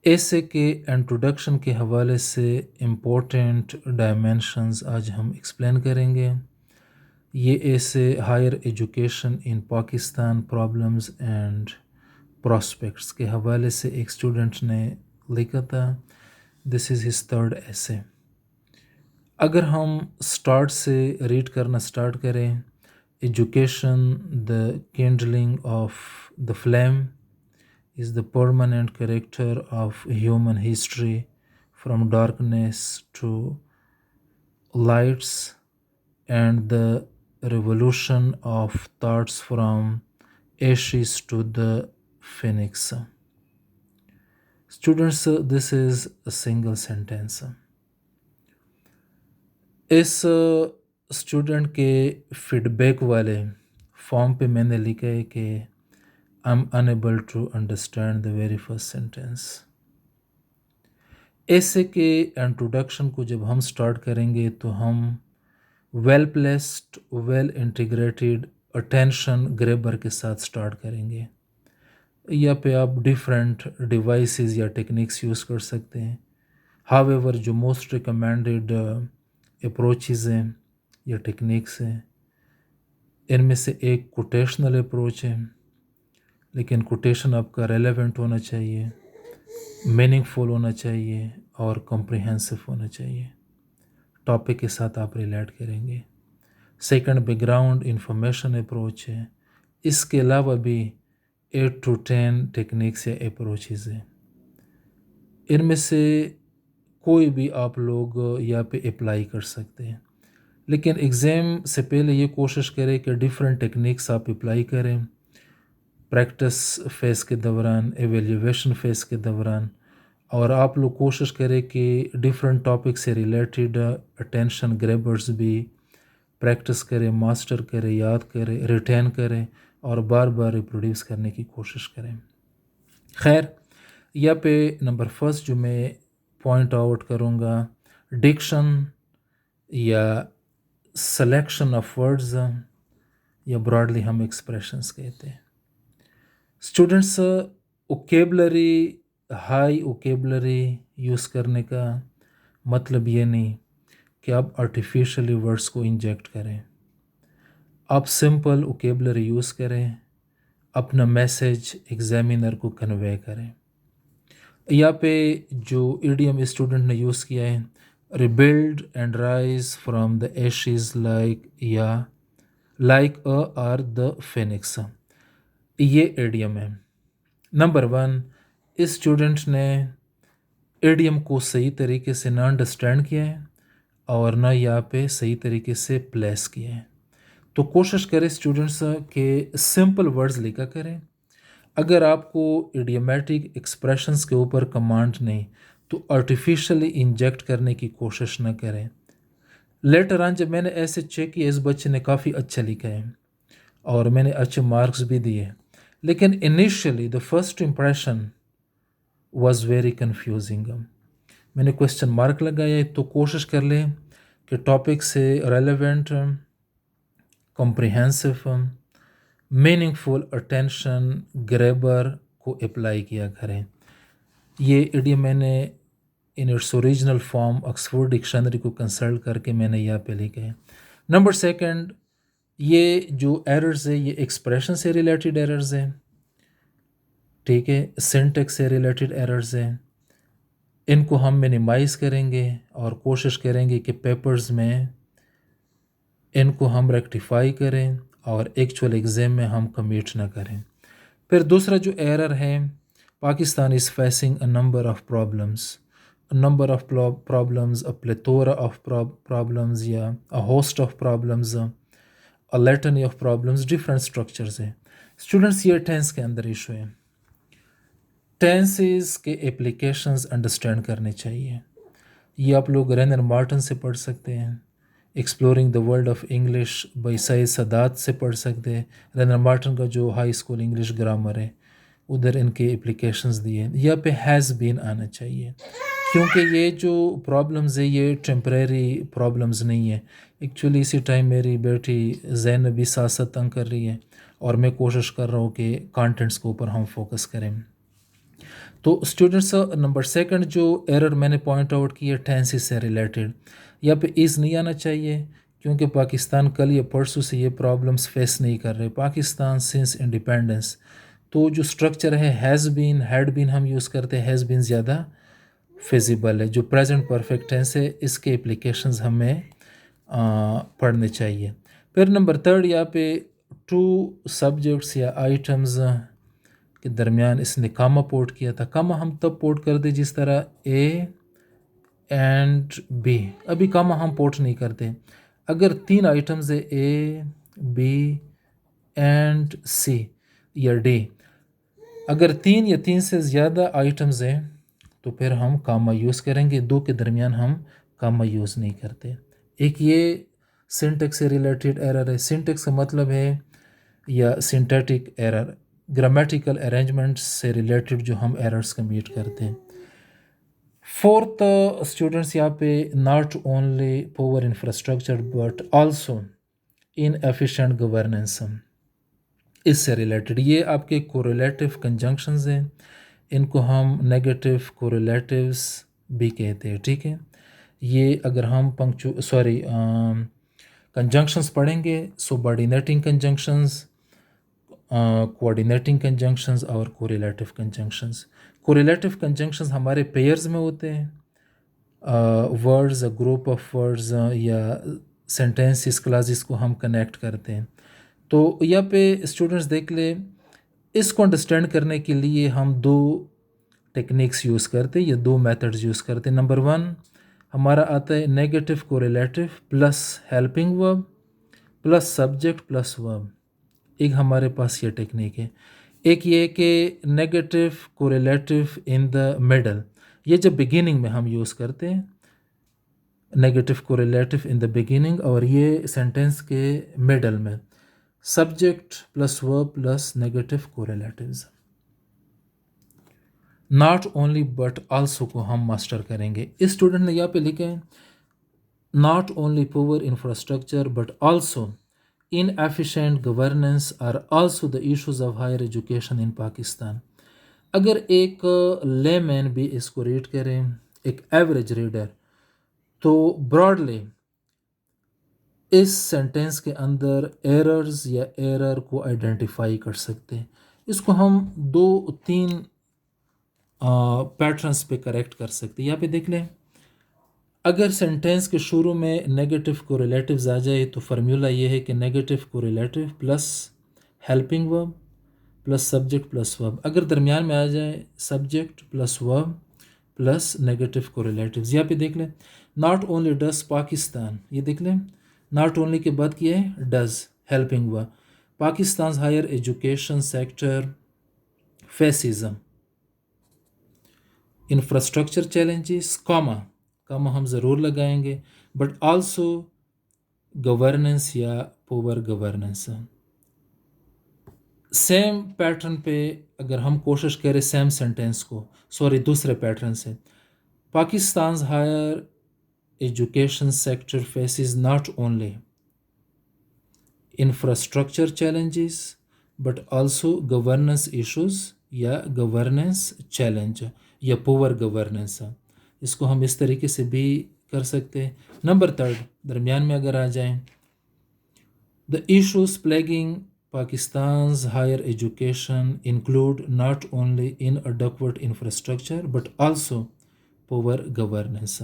ایسے کے انٹروڈکشن کے حوالے سے امپورٹنٹ ڈائمینشنز آج ہم ایکسپلین کریں گے۔ یہ ایسے higher education in Pakistan problems and prospects کے حوالے سے ایک اسٹوڈنٹ نے لکھا تھا۔ دس از ہز تھرڈ ایسے۔ اگر ہم سٹارٹ سے ریڈ کرنا سٹارٹ کریں، education the kindling of the flame is the permanent character of human history from darkness to lights and the revolution of thoughts from ashes to the phoenix. Students, this is a single sentence. اس student کے feedback والے form پہ میں نے لکھا ہے کہ I'm unable to understand the very first sentence. ایسے کے انٹروڈکشن کو جب ہم سٹارٹ کریں گے تو ہم well placed well integrated attention grabber کے ساتھ سٹارٹ کریں گے۔ یا پہ آپ ڈیفرنٹ ڈیوائسز یا ٹیکنیکس یوز کر سکتے ہیں۔ ہاو ایور جو موسٹ ریکمینڈیڈ اپروچز ہیں یا ٹیکنیکس ہیں، ان میں سے ایک کوٹیشنل اپروچ ہے، لیکن کوٹیشن آپ کا ریلیونٹ ہونا چاہیے، میننگ فل ہونا چاہیے اور کمپریہنسو ہونا چاہیے۔ ٹاپک کے ساتھ آپ ریلیٹ کریں گے۔ Second back ground information approach ہے۔ اس کے علاوہ بھی 8 to 10 ٹیکنیکس یا اپروچز ہیں۔ ان میں سے کوئی بھی آپ لوگ یہاں پہ اپلائی کر سکتے ہیں، لیکن ایگزام سے پہلے یہ کوشش کریں کہ ڈیفرنٹ ٹیکنیکس آپ اپلائی کریں، پریکٹس فیز کے دوران، ایویلیویشن فیز کے دوران، اور آپ لوگ کوشش کریں کہ ڈیفرنٹ ٹاپک سے ریلیٹڈ اٹینشن گریبرز بھی پریکٹس کریں، ماسٹر کریں، یاد کریں، ریٹین کریں اور بار بار ریپروڈیوس کرنے کی کوشش کریں۔ خیر، یہاں پہ نمبر فرسٹ جو میں پوائنٹ آؤٹ کروں گا، ڈکشن یا سلیکشن آف ورڈز یا براڈلی ہم ایکسپریشنز کہتے ہیں۔ Students, vocabulary, high vocabulary use کرنے کا مطلب یہ نہیں کہ آپ آرٹیفیشلی ورڈز کو انجیکٹ کریں۔ آپ سمپل اوکیبلری یوز کریں، اپنا میسیج ایگزامینر کو کنوے کریں۔ یہاں پہ جو ایڈیم اسٹوڈنٹ نے یوز کیا ہے، rebuild and rise from the ashes like a are the phoenix, یہ ایڈیم ہے۔ نمبر 1، اس اسٹوڈنٹ نے ایڈیم کو صحیح طریقے سے نہ انڈرسٹینڈ کیا ہے اور نہ یہاں پہ صحیح طریقے سے پلیس کیا ہے۔ تو کوشش کریں اسٹوڈنٹس کہ سمپل ورڈز لکھا کریں۔ اگر آپ کو ایڈیمیٹک ایکسپریشنز کے اوپر کمانڈ نہیں تو آرٹیفیشلی انجیکٹ کرنے کی کوشش نہ کریں۔ لیٹر آن جب میں نے ایسے چیک کیا، اس بچے نے کافی اچھا لکھا ہے اور میں نے اچھے مارکس بھی دیے، لیکن initially the first impression was very confusing. میں نے کوشچن مارک لگایا، تو کوشش کر لیں کہ ٹاپک سے relevant, comprehensive, meaningful attention grabber کو اپلائی کیا کریں۔ یہ ایڈیم میں نے in its original form Oxford dictionary کو کنسلٹ کر کے میں نے یہاں پہ لکھا ہے۔ نمبر سیکنڈ، یہ جو ایررز ہے یہ ایکسپریشن سے ریلیٹڈ ایررز ہیں، ٹھیک ہے، سینٹیکس سے ریلیٹڈ ایررز ہیں۔ ان کو ہم منیمائز کریں گے اور کوشش کریں گے کہ پیپرز میں ان کو ہم ریکٹیفائی کریں اور ایکچول ایگزام میں ہم کمیٹ نہ کریں۔ پھر دوسرا جو ایرر ہے، Pakistan is facing a number of problems, a plethora of problems یا a host of problems, a litany of problems, different structures ہیں۔ اسٹوڈنٹس، یہ ٹینس کے اندر ایشو ہے۔ ٹینسز کے اپلیکیشنز انڈرسٹینڈ کرنے چاہیے۔ یہ آپ لوگ رینر مارٹن سے پڑھ سکتے ہیں، exploring the world of English by Syed Sadat سے پڑھ سکتے ہیں۔ رینر مارٹن کا جو ہائی اسکول انگلش گرامر ہے، ادھر ان کے اپلیکیشنز دیے۔ یہاں پہ ہیز بین آنا چاہیے، کیونکہ یہ جو پرابلمز ہے یہ ٹیمپریری پرابلمز نہیں ہے۔ ایکچولی اسی ٹائم میری بیٹی زینب بھی ساتھ ساتھ تنگ کر رہی ہے اور میں کوشش کر رہا ہوں کہ کانٹینٹس کے اوپر ہم فوکس کریں۔ تو اسٹوڈنٹس نمبر سیکنڈ جو ایرر میں نے پوائنٹ آؤٹ کیا ٹینسی سے ریلیٹڈ، یہاں پہ ایز نہیں آنا چاہیے کیونکہ پاکستان کل یا پرسوں سے یہ پرابلمس فیس نہیں کر رہے. پاکستان سنس انڈیپینڈنس تو جو اسٹرکچر ہے ہیز بین ہیڈ بین ہم یوز کرتے ہیں، ہیز بین زیادہ فیزیبل ہے. جو پریزنٹ پرفیکٹ ٹینس ہے اس کے اپلیکیشنز ہمیں پڑھنے چاہیے. پھر نمبر تھرڈ یہاں پہ ٹو سبجیکٹس یا آئٹمز کے درمیان اس نے کاما پوٹ کیا تھا. کاما ہم تب پوٹ کر دیں جس طرح اے اینڈ بی. ابھی کاما ہم پوٹ نہیں کرتے. اگر 3 آئٹمز ہے اے بی اینڈ سی یا ڈی، اگر 3 یا 3 سے زیادہ آئٹمز ہیں تو پھر ہم کاما یوز کریں گے. 2 کے درمیان ہم کاما یوز نہیں کرتے. ایک یہ سنٹیکس سے ریلیٹڈ ایرر ہے. سنٹیکس کا مطلب ہے یا سنٹیٹک ایرر، گرامیٹیکل ارینجمنٹ سے ریلیٹڈ جو ہم ایررز کمیٹ کرتے ہیں. فورتھ اسٹوڈنٹس یہاں پہ not only poor infrastructure but also inefficient governance اس سے ریلیٹڈ. یہ آپ کے کوریلیٹو کنجنکشنز ہیں، ان کو ہم نیگیٹو کوریلیٹیوز بھی کہتے ہیں. ٹھیک ہے، یہ اگر ہم کنجنکشنز پڑھیں گے، سبارڈینیٹنگ کنجنکشنز، کوآرڈینیٹنگ کنجنکشنز اور کوریلیٹو کنجنکشنز. کوریلیٹو کنجنکشنز ہمارے پیئرز میں ہوتے ہیں. ورڈز، گروپ آف ورڈز یا سینٹینسز کلازز کو ہم کنیکٹ کرتے ہیں. تو یہاں پہ اسٹوڈنٹس دیکھ لیں، اس کو انڈرسٹینڈ کرنے کے لیے ہم 2 ٹیکنیکس یوز کرتے یا 2 میتھڈز یوز کرتے. نمبر 1 ہمارا آتا ہے negative correlative plus helping verb plus subject plus verb. ایک ہمارے پاس یہ ٹیکنیک ہے. ایک یہ کہ نیگیٹو کوریلیٹو ان دا مڈل، یہ جب بگیننگ میں ہم یوز کرتے ہیں نیگیٹو کوریلیٹو ان دا بگیننگ، اور یہ سینٹینس کے مڈل میں subject plus verb plus negative correlatives. Not only but also کو ہم ماسٹر کریں گے. اس اسٹوڈنٹ نے یہاں پہ لکھا ہے not only poor infrastructure but also inefficient governance are also the issues of higher education in Pakistan. اگر ایک لے مین بھی اس کو ریڈ کریں، ایک ایوریج ریڈر، تو براڈلی اس سینٹینس کے اندر ایررز یا ایرر کو آئیڈینٹیفائی کر سکتے ہیں. اس کو ہم 2-3 پیٹرنس پہ کریکٹ کر سکتے ہیں. یہاں پہ دیکھ لیں، اگر سینٹینس کے شروع میں نیگیٹو کوریلیٹیوز آ جائے تو فارمولا یہ ہے کہ negative correlative plus helping verb plus subject plus verb. اگر درمیان میں آ جائے subject plus verb plus negative correlatives. یہاں پہ دیکھ لیں ناٹ اونلی ڈز پاکستان، یہ دیکھ لیں ناٹ اونلی کے بعد کیا ہے does helping verb. Pakistan higher education sector faces infrastructure challenges, comma ہم ضرور لگائیں گے، بٹ آلسو گورننس یا پور گورننس. سیم پیٹرن پہ اگر ہم کوشش کریں سیم سینٹینس کو، دوسرے پیٹرن سے، Pakistan higher education sector faces not only infrastructure challenges but also governance issues یا گورننس چیلنج یا پور گورننس. اس کو ہم اس طریقے سے بھی کر سکتے ہیں. نمبر 3 درمیان میں اگر آ جائیں، the issues plaguing Pakistan's higher education include not only inadequate infrastructure but also poor governance.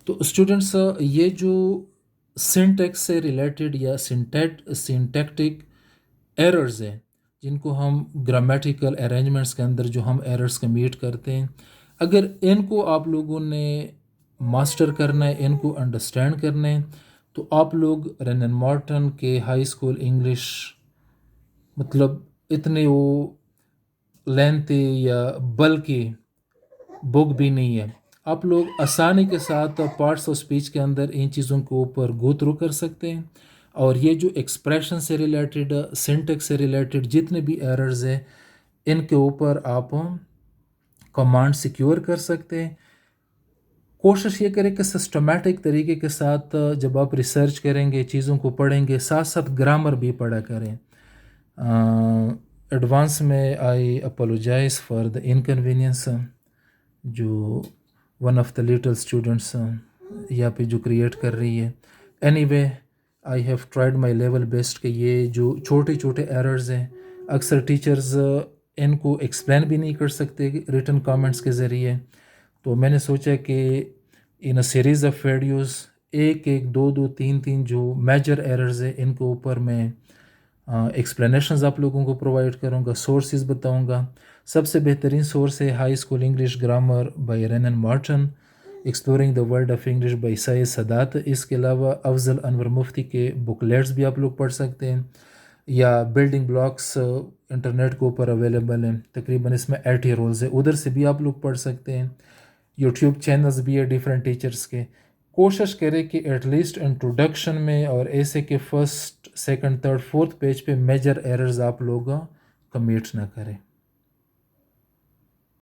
تو اسٹوڈنٹس یہ جو سنٹیکس سے ریلیٹڈ یا سنٹیکٹک ایررز ہیں جن کو ہم گرامیٹیکل ارینجمنٹس کے اندر جو ہم ایررز کمیٹ کرتے ہیں، اگر ان کو آپ لوگوں نے ماسٹر کرنا ہے، ان کو انڈرسٹینڈ کرنا ہے، تو آپ لوگ رینن مارٹن کے ہائی اسکول انگلش مطلب اتنے وہ لینتھی یا بلکہ بک بھی نہیں ہے، آپ لوگ آسانی کے ساتھ پارٹس آف اسپیچ کے اندر ان چیزوں کے اوپر گو تھرو کر سکتے ہیں. اور یہ جو ایکسپریشن سے ریلیٹڈ، سنٹیکس سے ریلیٹڈ جتنے بھی ایررز ہیں ان کے اوپر آپ کمانڈ سیکیور کر سکتے ہیں. کوشش یہ کریں کہ سسٹمیٹک طریقے کے ساتھ جب آپ ریسرچ کریں گے، چیزوں کو پڑھیں گے، ساتھ ساتھ گرامر بھی پڑھا کریں. ایڈوانس میں آئی اپولوجائز فار دا انکنوینئنس. جو one of the little students یہاں پہ جو کریٹ کر رہی ہے. Any way I have tried my level best کہ یہ جو چھوٹے چھوٹے ایررز ہیں اکثر ٹیچرز ان کو ایکسپلین بھی نہیں کر سکتے ریٹن کامنٹس کے ذریعے. تو میں نے سوچا کہ ان اے سیریز آف ویڈیوز ایک دو تین جو میجر ایررز ہیں ان کے اوپر میں ایکسپلینیشنز آپ لوگوں کو پرووائڈ کروں گا، سورسز بتاؤں گا. سب سے بہترین سورس ہے high school English grammar by Wren and Martin, exploring the world of English by Syed Sadat. اس کے علاوہ افضل انور مفتی کے بکلیٹس بھی آپ لوگ پڑھ سکتے ہیں، یا بلڈنگ بلاکس انٹرنیٹ کے اوپر اویلیبل ہیں، تقریباً اس میں 80 رولز ہیں، ادھر سے بھی آپ لوگ پڑھ سکتے ہیں. یوٹیوب چینلز بھی ہے ڈیفرنٹ ٹیچرز کے. کوشش کرے کہ ایٹ لیسٹ انٹروڈکشن میں اور ایسے کہ first second third fourth page پہ میجر ایررز آپ لوگ کمیٹ نہ کریں.